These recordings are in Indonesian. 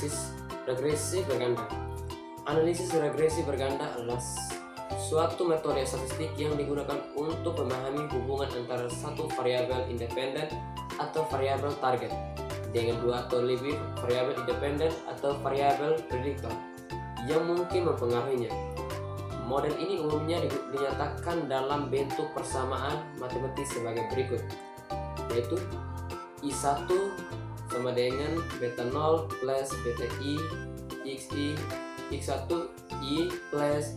analisis regresi berganda. Analisis regresi berganda adalah suatu metode statistik yang digunakan untuk memahami hubungan antara satu variabel independen atau variabel target dengan dua atau lebih variabel independen atau variabel prediktor yang mungkin mempengaruhinya. Model ini umumnya dinyatakan dalam bentuk persamaan matematis sebagai berikut, yaitu I1 sama dengan beta 0 plus beta I xi x1 I plus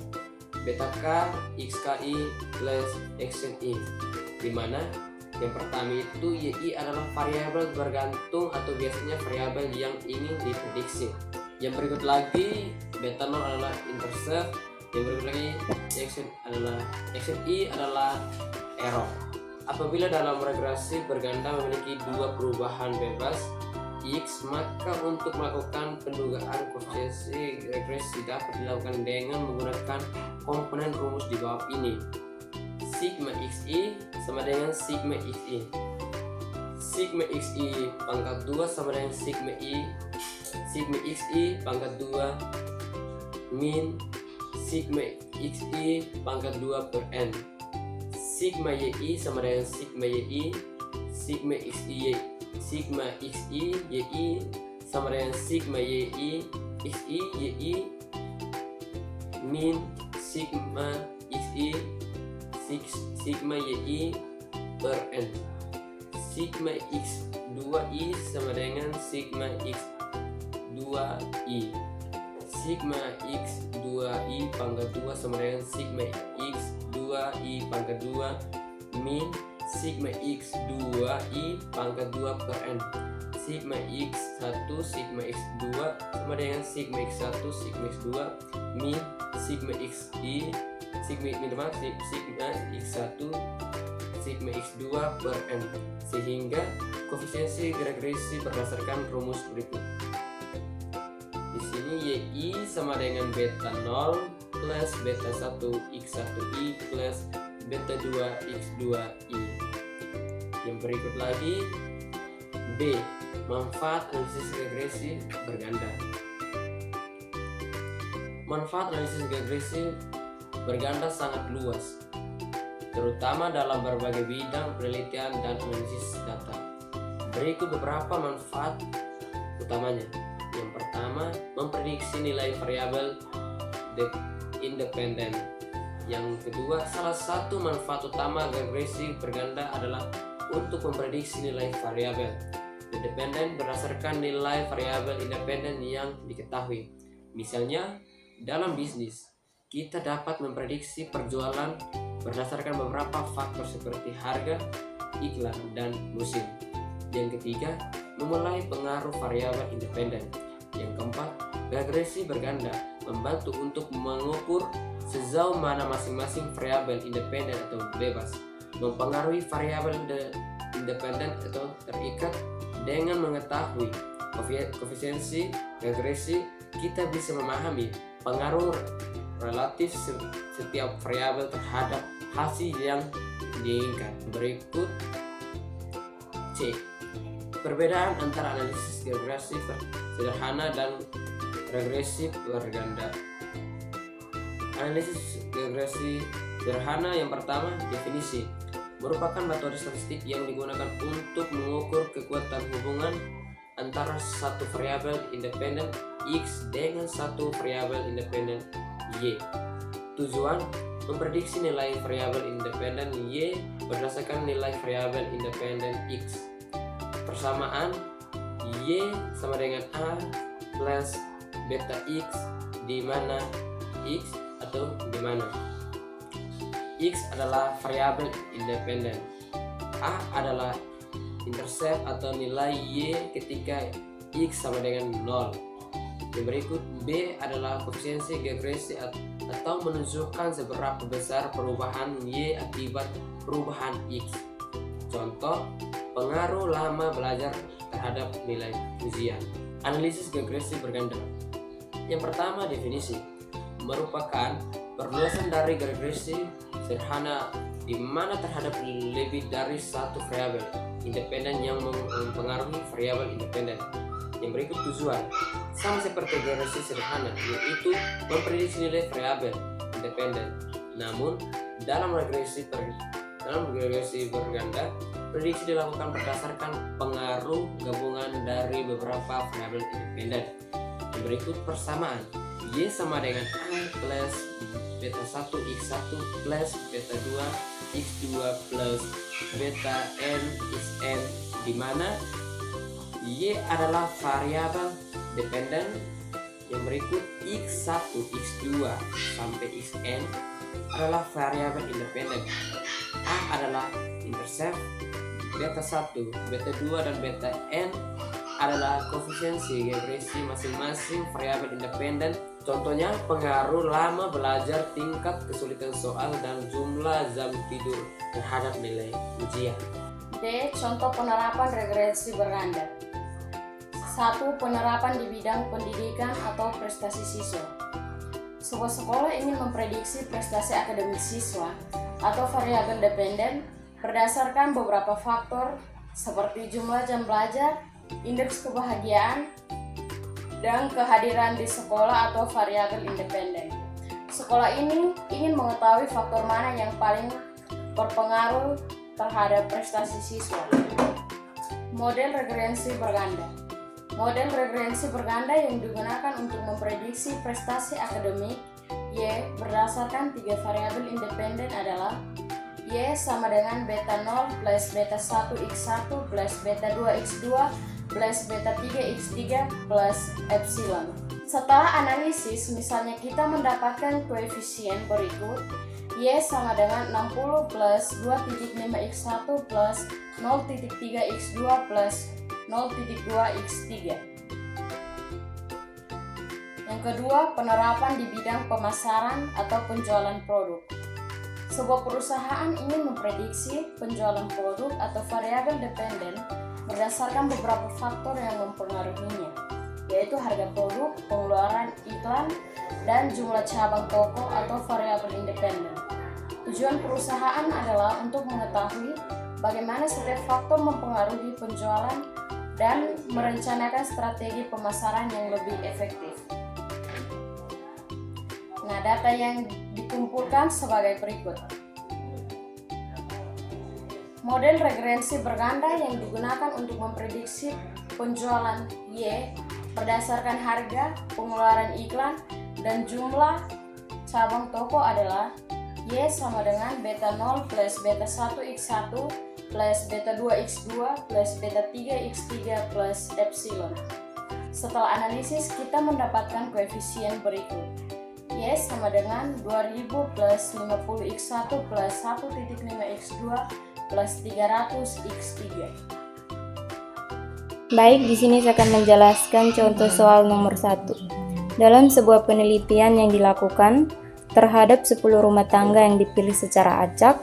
beta k xki plus xni, di mana yang pertama itu yi adalah variabel bergantung atau biasanya variabel yang ingin diprediksi. Yang berikut lagi beta 0 adalah intercept, yang berikut lagi xni adalah error. Apabila dalam regresi berganda memiliki dua perubahan bebas X, maka untuk melakukan pendugaan koefisiensi regresi dapat dilakukan dengan menggunakan komponen rumus di bawah ini. Sigma xi sama dengan sigma xi. Sigma xi pangkat 2 sama dengan sigma xi pangkat 2 min sigma xi pangkat 2 per n. Sigma yi sama dengan sigma yi, sigma xi yi sama dengan sigma yi xi yi min sigma xi sigma yi per n. Sigma x2i sama dengan sigma x2i. Sigma x2i pangkat 2 sama dengan sigma x2i pangkat 2 min sigma x2i pangkat 2 per n. Sigma x1 sigma x2 sama dengan sigma x1 sigma x2 min sigma xi sigma x1 sigma x2 per n, sehingga koefisiensi regresi berdasarkan rumus berikut. Di sini yi sama dengan beta 0 plus beta 1 x1i plus beta 2 x2i. Yang berikut lagi B, manfaat analisis regresi berganda. Manfaat analisis regresi berganda sangat luas, terutama dalam berbagai bidang penelitian dan analisis data. Berikut beberapa manfaat utamanya. Yang pertama, memprediksi nilai variabel independen. Yang kedua, salah satu manfaat utama regresi berganda adalah untuk memprediksi nilai variabel independen berdasarkan nilai variabel independen yang diketahui. Misalnya, dalam bisnis, kita dapat memprediksi perjualan berdasarkan beberapa faktor seperti harga, iklan, dan musim. Yang ketiga, memulai pengaruh variabel independen. Yang keempat, regresi berganda membantu untuk mengukur sejauh mana masing-masing variabel independen atau bebas mempengaruhi variabel independen atau terikat. Dengan mengetahui koefisiensi regresi, kita bisa memahami pengaruh relatif setiap variabel terhadap hasil yang diinginkan. Berikut C, perbedaan antara analisis regresi sederhana dan regresi berganda. Analisis regresi sederhana yang pertama, definisi, merupakan metode statistik yang digunakan untuk mengukur kekuatan hubungan antara satu variabel independen X dengan satu variabel independen Y. Tujuan, memprediksi nilai variabel independen Y berdasarkan nilai variabel independen X. Persamaan, Y sama dengan A plus beta X, di mana X atau di mana X adalah variabel independen, A adalah intercept atau nilai Y ketika X sama dengan 0. Yang berikut B adalah koefisiensi regresi atau menunjukkan seberapa besar perubahan Y akibat perubahan X. Contoh, pengaruh lama belajar terhadap nilai ujian. Analisis regresi berganda. Yang pertama, definisi, merupakan perluasan dari regresi sederhana di mana terhadap lebih dari satu variabel independen yang mempengaruhi variabel independen. Yang berikut tujuan sama seperti regresi sederhana, yaitu memprediksi nilai variabel independen. Namun dalam regresi berganda, prediksi dilakukan berdasarkan pengaruh gabungan dari beberapa variabel independen. Yang berikut persamaan: Y sama dengan A plus beta 1 X1 plus beta 2 X2 plus beta N Xn, di mana Y adalah variabel dependen. Yang berikut X1, X2 sampai Xn adalah variabel independen. A adalah intercept, beta 1, beta 2 dan beta N adalah koefisiensi regresi masing-masing variabel independen. Contohnya pengaruh lama belajar, tingkat kesulitan soal, dan jumlah jam tidur terhadap nilai ujian. D. Contoh penerapan regresi berganda. 1. Penerapan di bidang pendidikan atau prestasi siswa. Sebuah sekolah ingin memprediksi prestasi akademik siswa atau variabel dependen berdasarkan beberapa faktor seperti jumlah jam belajar, indeks kebahagiaan, dan kehadiran di sekolah atau variabel independen. Sekolah ini ingin mengetahui faktor mana yang paling berpengaruh terhadap prestasi siswa. Model regresi berganda. Model regresi berganda yang digunakan untuk memprediksi prestasi akademik Y berdasarkan 3 variabel independen adalah Y sama dengan beta 0 plus beta 1 X1 plus beta 2 X2 plus beta 3 X3 plus epsilon. Setelah analisis, misalnya kita mendapatkan koefisien berikut: Y sama dengan 60 plus 2.5 X1 plus 0.3 X2 plus 0.2 X3. Yang kedua, penerapan di bidang pemasaran atau penjualan produk. Sebuah perusahaan ingin memprediksi penjualan produk atau variabel dependen berdasarkan beberapa faktor yang mempengaruhinya, yaitu harga produk, pengeluaran iklan, dan jumlah cabang toko atau variabel independen. Tujuan perusahaan adalah untuk mengetahui bagaimana setiap faktor mempengaruhi penjualan dan merencanakan strategi pemasaran yang lebih efektif. Nah, data yang dikumpulkan sebagai berikut. Model regresi berganda yang digunakan untuk memprediksi penjualan Y berdasarkan harga, pengeluaran iklan, dan jumlah cabang toko adalah Y sama dengan beta 0 plus beta 1 X1 plus beta 2 X2 plus beta 3 X3 plus epsilon. Setelah analisis, kita mendapatkan koefisien berikut: Y sama dengan 2000 plus 50 X1 plus 1.5 X2 plus 300 X3. Baik, di sini saya akan menjelaskan contoh soal nomor 1. Dalam sebuah penelitian yang dilakukan terhadap 10 rumah tangga yang dipilih secara acak,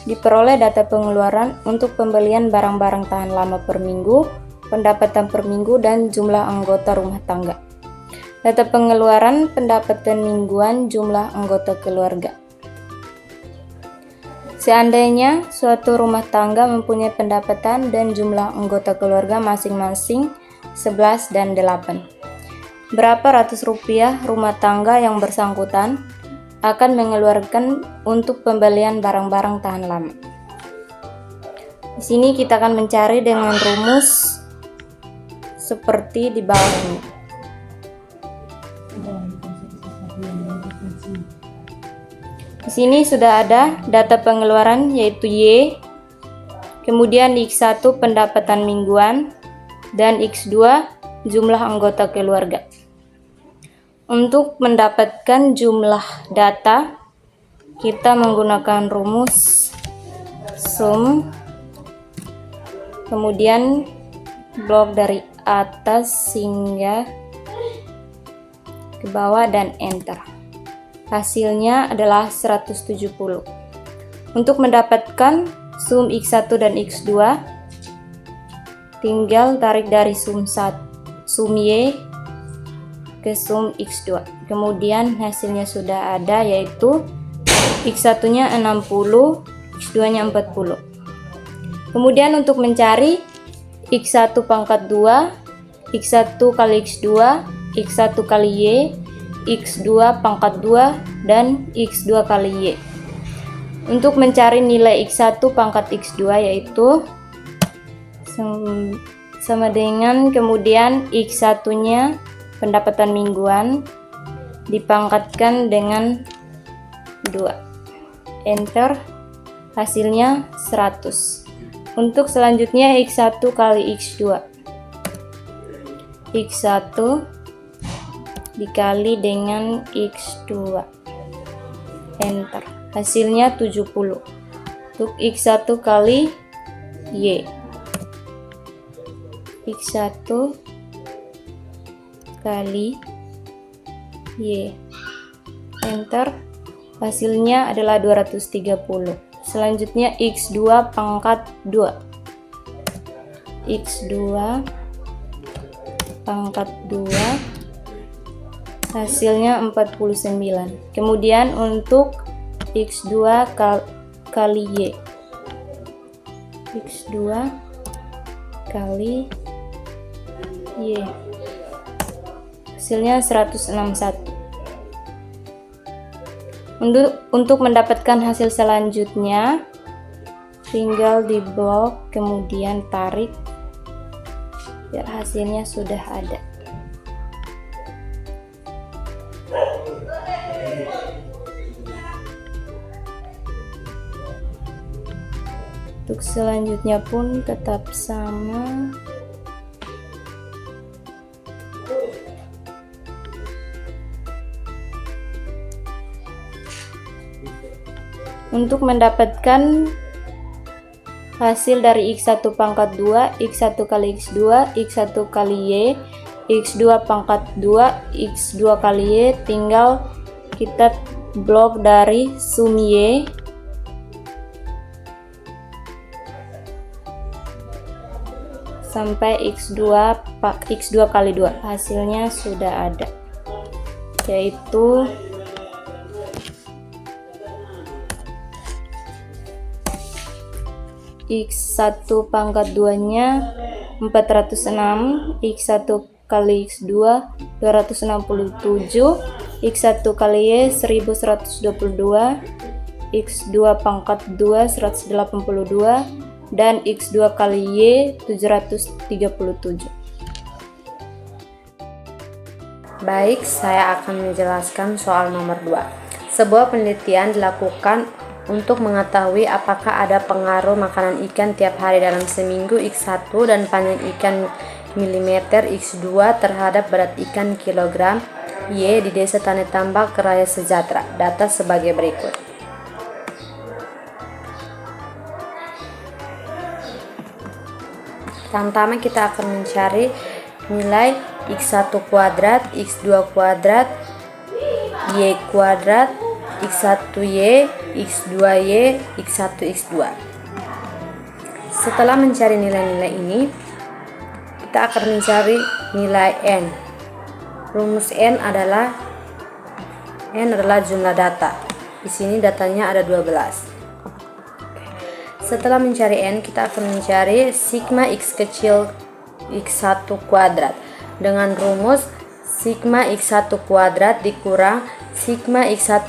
diperoleh data pengeluaran untuk pembelian barang-barang tahan lama per minggu, pendapatan per minggu, dan jumlah anggota rumah tangga. Data pengeluaran, pendapatan mingguan, jumlah anggota keluarga. Seandainya suatu rumah tangga mempunyai pendapatan dan jumlah anggota keluarga masing-masing 11 dan 8. Berapa ratus rupiah rumah tangga yang bersangkutan akan mengeluarkan untuk pembelian barang-barang tahan lama? Di sini kita akan mencari dengan rumus seperti di bawah ini. Di sini sudah ada data pengeluaran yaitu Y, kemudian X1 pendapatan mingguan, dan X2 jumlah anggota keluarga. Untuk mendapatkan jumlah data, kita menggunakan rumus sum, kemudian blok dari atas hingga ke bawah dan enter. Hasilnya adalah 170. Untuk mendapatkan sum X1 dan X2, tinggal tarik dari sum Y ke sum X2. Kemudian hasilnya sudah ada, yaitu X1-nya 60, X2-nya 40. Kemudian untuk mencari X1 pangkat 2, X1 kali X2, X1 kali Y, X2 pangkat 2, dan X2 kali Y. Untuk mencari nilai X1 pangkat X2 yaitu sama dengan kemudian X1 nya pendapatan mingguan dipangkatkan dengan 2, enter, hasilnya 100. Untuk selanjutnya X1 kali X2, X1 dikali dengan X2, enter, hasilnya 70. Untuk X1 kali Y, X1 kali Y, enter, hasilnya adalah 230. Selanjutnya X2 pangkat 2, X2 pangkat 2, hasilnya 49. Kemudian untuk X2 kali Y, X2 kali Y, hasilnya 161. Untuk mendapatkan hasil selanjutnya tinggal di blok kemudian tarik biar hasilnya sudah ada. Untuk selanjutnya pun tetap sama. Untuk mendapatkan hasil dari X1 pangkat 2, X1 kali X2, X1 kali Y, X2 pangkat 2, X2 kali Y, tinggal kita blok dari sum Y sampai X2 kali 2, hasilnya sudah ada, yaitu X1 pangkat 2 nya 406, X1 kali X2 267, X1 kali Y 1122, X2 pangkat 2 182, dan X2 kali Y 737. Baik, saya akan menjelaskan soal nomor 2. Sebuah penelitian dilakukan untuk mengetahui apakah ada pengaruh makanan ikan tiap hari dalam seminggu X1 dan panjang ikan milimeter X2 terhadap berat ikan kilogram Y di Desa Tani Tambak, Raya Sejahtera. Data sebagai berikut. Pertama kita akan mencari nilai X1 kuadrat, X2 kuadrat, Y kuadrat, X1Y, X2Y, X1, X2. Setelah mencari nilai-nilai ini, kita akan mencari nilai N. Rumus N adalah jumlah data. Di sini datanya ada 12. Setelah mencari N, kita akan mencari sigma X kecil X1 kuadrat dengan rumus sigma X1 kuadrat dikurang sigma X1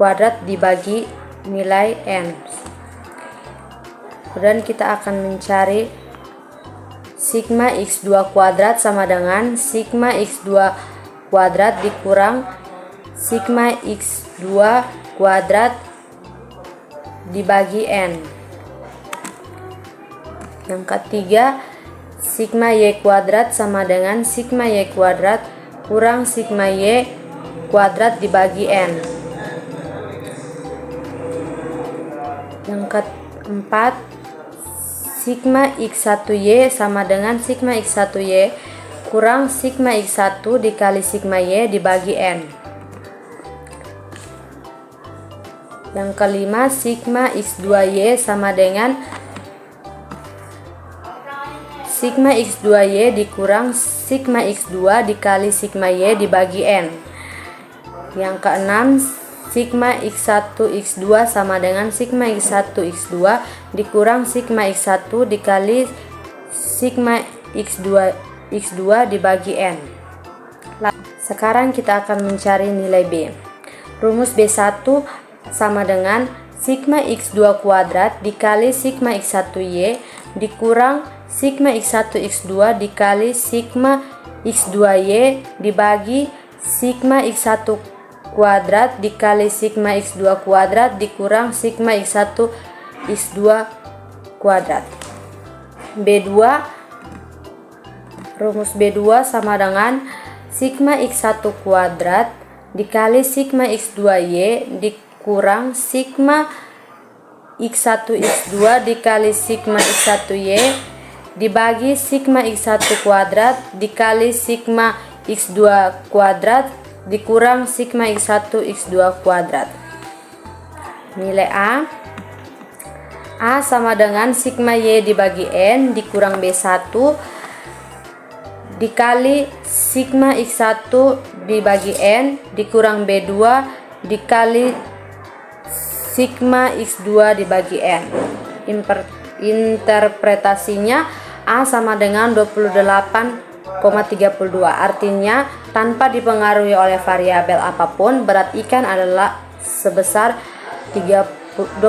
kuadrat dibagi nilai N. Kemudian kita akan mencari sigma X2 kuadrat sama dengan sigma X2 kuadrat dikurang sigma X2 kuadrat dibagi N. Yang ketiga, sigma Y kuadrat sama dengan sigma Y kuadrat kurang sigma Y kuadrat dibagi N. Yang keempat, sigma X1Y sama dengan sigma X1Y kurang sigma X1 dikali sigma Y dibagi N. Yang kelima, sigma X2Y sama dengan sigma X2Y dikurang sigma X2 dikali sigma Y dibagi N. Yang keenam, sigma X1 X2 sama dengan sigma X1 X2 dikurang sigma X1 dikali sigma X2 X2 dibagi N. Sekarang kita akan mencari nilai B. Rumus B1 sama dengan sigma X2 kuadrat dikali sigma X1Y dikurang sigma X1 X2 dikali sigma X2Y dibagi sigma X1 kuadrat dikali sigma X2 kuadrat dikurang sigma X1 X2 kuadrat. B2, rumus B2 sama dengan sigma X1 kuadrat dikali sigma X2Y dikurang sigma X1 X2 dikali sigma X1Y dibagi sigma X1 kuadrat dikali sigma X2 kuadrat dikurang sigma X1 X2 kuadrat. Nilai A sama dengan sigma Y dibagi N dikurang B1 dikali sigma X1 dibagi N dikurang B2 dikali sigma X2 dibagi N. Interpretasinya A sama dengan 28,32, artinya tanpa dipengaruhi oleh variabel apapun berat ikan adalah sebesar 28,32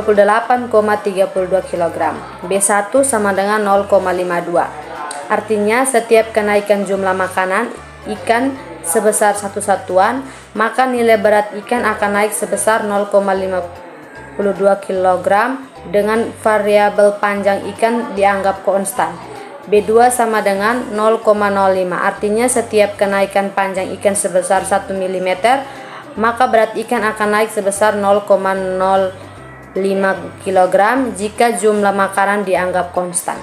kg. B1 sama dengan 0,52, artinya setiap kenaikan jumlah makanan ikan sebesar satu satuan, maka nilai berat ikan akan naik sebesar 0,52 kg dengan variabel panjang ikan dianggap konstan. B2 sama dengan 0,05, artinya setiap kenaikan panjang ikan sebesar 1 mm, maka berat ikan akan naik sebesar 0,05 kg jika jumlah makanan dianggap konstan.